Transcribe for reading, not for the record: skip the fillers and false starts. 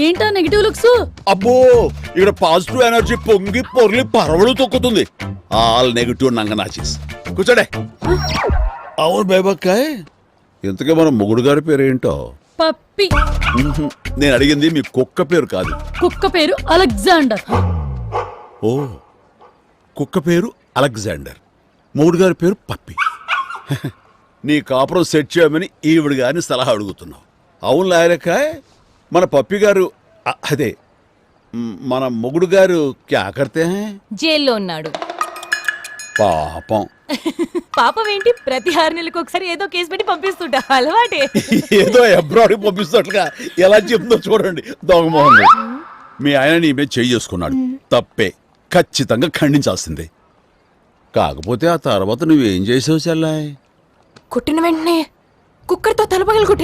ఏంటా negative looks? అబ్బో ఇక్కడ పాజిటివ్ ఎనర్జీ పొంగి పొర్లి పరవడు తొక్కుతుంది. All negative నంగనాచిస్. కూర్చోడే. అవును బేబక్కాయ్, ఇంతకీ మన మొగుడు గారి పేరేంటో? పప్పి. నేను అడిగింది మీ కుక్క పేరు కాదు. కుక్క పేరు అలెగ్జాండర్. ఓ, కుక్క పేరు అలెగ్జాండర్, మొగుడు గారి పేరు పప్పి. నీ కాపురం సెట్ చేయమని ఈవిడ గారిని సలహా అడుగుతున్నావు. అవును లాయలకాయ్, మన పప్పి గారు అదే మన మొగుడు గారు క్యా కర్తే హై? జైల్లో ఉన్నాడు. పాపం. పాపం ఏంటి, ప్రతి 6 నెలలకు ఒకసారి ఏదో కేసు పెట్టి పంపిస్తుంటా, అలవాటే. ఏదో అబ్రాడ్కి పంపిస్తున్నట్లుగా ఎలా చెప్తుందో చూడండి. దొంగమోహన్ మీ ఆయన నీ మీద చేయి చేసుకున్నాడు, తప్పే, ఖచ్చితంగా ఖండించాల్సిందే. కాకపోతే ఆ తర్వాత నువ్వేం చేసావు చెల్లాయ్? కొట్టిన వెంటనే కుక్కర్తో తలపగలు కొట్టేసి